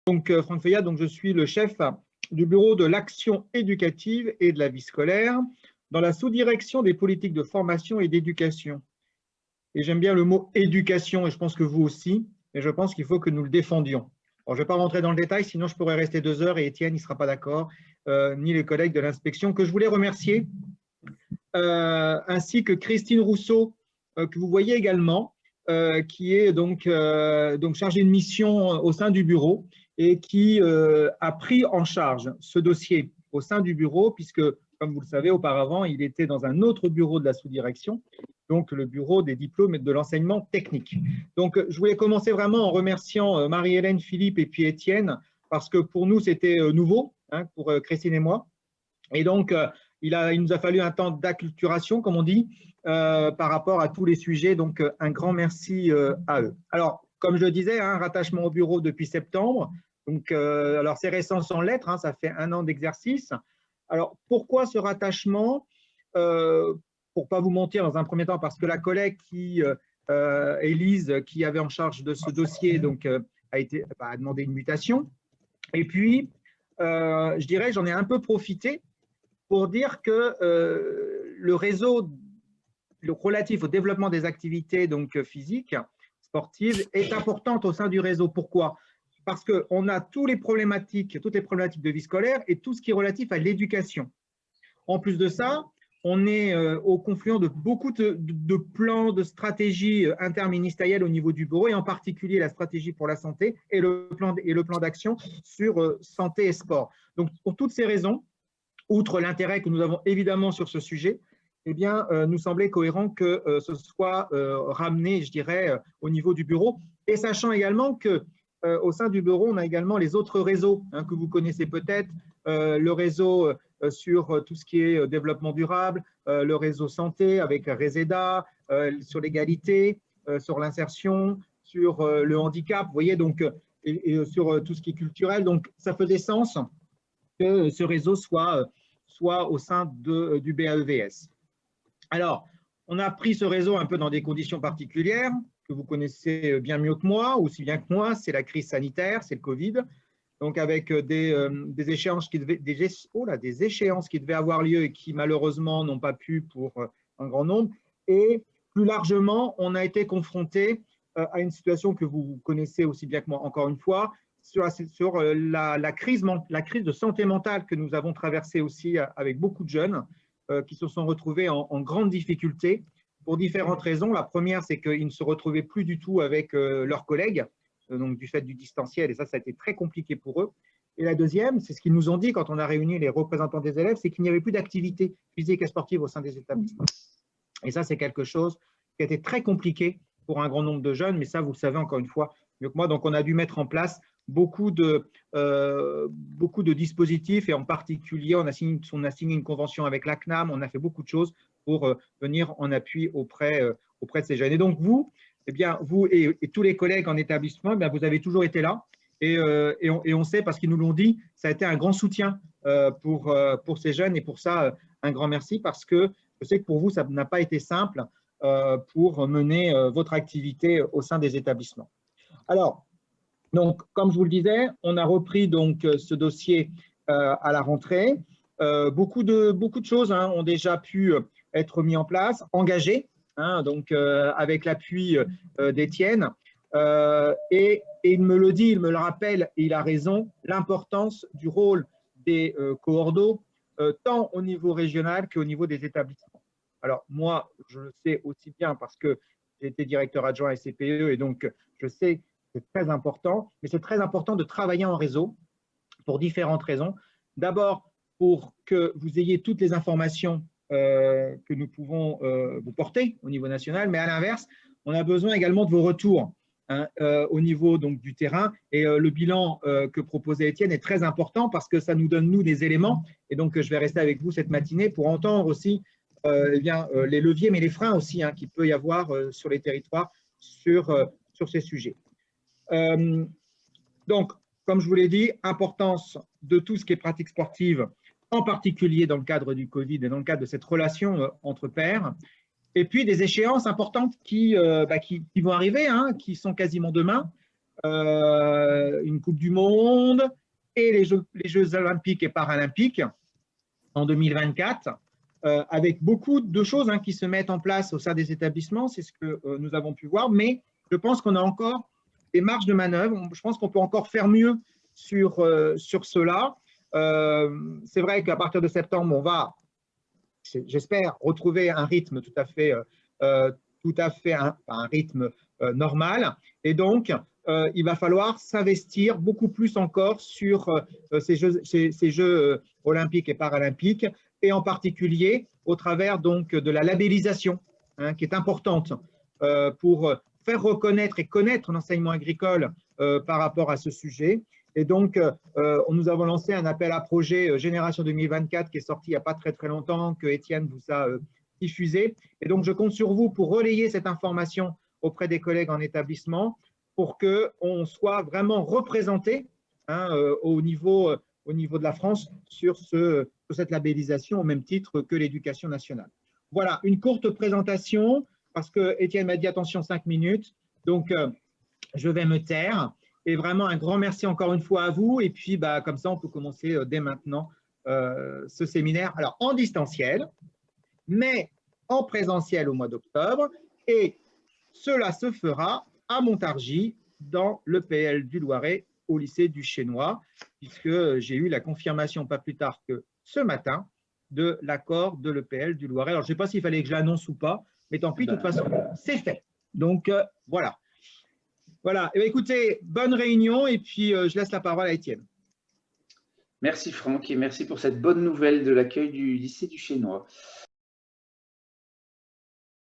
Donc, Franck Feuillat, donc je suis le chef du bureau de l'action éducative et de la vie scolaire dans la sous-direction des politiques de formation et d'éducation. Et j'aime bien le mot éducation, et je pense que vous aussi, et je pense qu'il faut que nous le défendions. Alors, je ne vais pas rentrer dans le détail, sinon je pourrais rester 2 heures et Étienne ne sera pas d'accord, ni les collègues de l'inspection, que je voulais remercier, ainsi que Christine Rousseau, que vous voyez également, qui est donc chargée de mission au sein du bureau et qui a pris en charge ce dossier au sein du bureau, puisque, comme vous le savez, auparavant, il était dans un autre bureau de la sous-direction, donc le bureau des diplômes et de l'enseignement technique. Donc, je voulais commencer vraiment en remerciant Marie-Hélène, Philippe et puis Étienne, parce que pour nous, c'était nouveau, hein, pour Christine et moi. Et donc, il nous a fallu un temps d'acculturation, comme on dit, par rapport à tous les sujets. Donc, un grand merci à eux. Alors, comme je le disais, un rattachement au bureau depuis septembre. Donc, alors, c'est récent sans lettres, hein, ça fait 1 an d'exercice. Alors, pourquoi ce rattachement? Pour ne pas vous mentir, dans un premier temps, parce que la collègue Élise, qui avait en charge de ce dossier, donc, a demandé une mutation. Et puis, je dirais, j'en ai un peu profité pour dire que le réseau relatif au développement des activités donc, physiques, sportives, est importante au sein du réseau. Pourquoi? Parce qu'on a toutes les problématiques de vie scolaire et tout ce qui est relatif à l'éducation. En plus de ça, on est au confluent de beaucoup de plans, de stratégies interministérielles au niveau du bureau, et en particulier la stratégie pour la santé et le plan d'action sur santé et sport. Donc, pour toutes ces raisons, outre l'intérêt que nous avons évidemment sur ce sujet, eh bien, nous semblait cohérent que ce soit ramené, je dirais, au niveau du bureau, et sachant également que au sein du bureau, on a également les autres réseaux, hein, que vous connaissez peut-être, le réseau sur tout ce qui est développement durable, le réseau santé avec Reseda, sur l'égalité, sur l'insertion, sur le handicap, vous voyez, donc, et sur tout ce qui est culturel. Donc, ça faisait sens que ce réseau soit au sein du BAEVS. Alors, on a pris ce réseau un peu dans des conditions particulières, que vous connaissez bien mieux que moi, aussi bien que moi, c'est la crise sanitaire, c'est le Covid, donc avec des échéances qui devaient avoir lieu et qui malheureusement n'ont pas pu pour un grand nombre. Et plus largement, on a été confronté à une situation que vous connaissez aussi bien que moi, encore une fois, sur la crise de santé mentale que nous avons traversée aussi avec beaucoup de jeunes qui se sont retrouvés en grande difficulté pour différentes raisons. La première, c'est qu'ils ne se retrouvaient plus du tout avec leurs collègues, donc du fait du distanciel, et ça a été très compliqué pour eux. Et la deuxième, c'est ce qu'ils nous ont dit quand on a réuni les représentants des élèves, c'est qu'il n'y avait plus d'activité physique et sportive au sein des établissements. Et ça, c'est quelque chose qui a été très compliqué pour un grand nombre de jeunes, mais ça, vous le savez encore une fois mieux que moi. Donc, on a dû mettre en place beaucoup de dispositifs, et en particulier, on a signé une convention avec la CNAM, on a fait beaucoup de choses pour venir en appui auprès de ces jeunes. Et donc, vous et tous les collègues en établissement, eh bien, vous avez toujours été là, et on sait, parce qu'ils nous l'ont dit, ça a été un grand soutien pour ces jeunes, et pour ça, un grand merci, parce que je sais que pour vous, ça n'a pas été simple pour mener votre activité au sein des établissements. Alors, donc, comme je vous le disais, on a repris donc ce dossier à la rentrée. Beaucoup de choses ont déjà pu être mises en place, engagées, hein, donc avec l'appui d'Étienne. Et il me le dit, il me le rappelle, et il a raison, l'importance du rôle des coordos, tant au niveau régional qu'au niveau des établissements. Alors, moi, je le sais aussi bien parce que j'ai été directeur adjoint à SCPE, et donc je sais que c'est très important, mais c'est très important de travailler en réseau pour différentes raisons. D'abord, pour que vous ayez toutes les informations que nous pouvons vous porter au niveau national, mais à l'inverse, on a besoin également de vos retours, hein, au niveau donc, du terrain, et le bilan que proposait Étienne est très important parce que ça nous donne, nous, des éléments, et donc je vais rester avec vous cette matinée pour entendre aussi les leviers, mais les freins aussi, hein, qu'il peut y avoir sur les territoires sur ces sujets. Donc, comme je vous l'ai dit, importance de tout ce qui est pratique sportive, en particulier dans le cadre du Covid et dans le cadre de cette relation entre pairs. Et puis des échéances importantes qui vont arriver, hein, qui sont quasiment demain. une Coupe du Monde et les Jeux olympiques et paralympiques en 2024, avec beaucoup de choses qui se mettent en place au sein des établissements, c'est ce que nous avons pu voir, mais je pense qu'on a encore des marges de manœuvre, je pense qu'on peut encore faire mieux sur cela. C'est vrai qu'à partir de septembre, on va, j'espère, retrouver un rythme tout à fait un rythme normal. Et donc, il va falloir s'investir beaucoup plus encore sur ces Jeux olympiques et paralympiques, et en particulier au travers donc de la labellisation, qui est importante pour faire reconnaître et connaître l'enseignement agricole par rapport à ce sujet. Et donc, nous avons lancé un appel à projet Génération 2024 qui est sorti il n'y a pas très très longtemps, que Étienne vous a diffusé. Et donc, je compte sur vous pour relayer cette information auprès des collègues en établissement pour qu'on soit vraiment représenté au niveau de la France sur cette labellisation au même titre que l'éducation nationale. Voilà, une courte présentation parce que Étienne m'a dit attention 5 minutes, donc je vais me taire. Et vraiment un grand merci encore une fois à vous. Et puis, comme ça, on peut commencer dès maintenant ce séminaire. Alors, en distanciel, mais en présentiel au mois d'octobre. Et cela se fera à Montargis, dans l'EPL du Loiret, au lycée du Chénois, puisque j'ai eu la confirmation pas plus tard que ce matin de l'accord de l'EPL du Loiret. Alors, je ne sais pas s'il fallait que je l'annonce ou pas, mais tant pis, de toute façon, c'est fait. Donc, voilà. Voilà. Et écoutez, bonne réunion et puis je laisse la parole à Étienne. Merci Franck et merci pour cette bonne nouvelle de l'accueil du lycée du Chénois.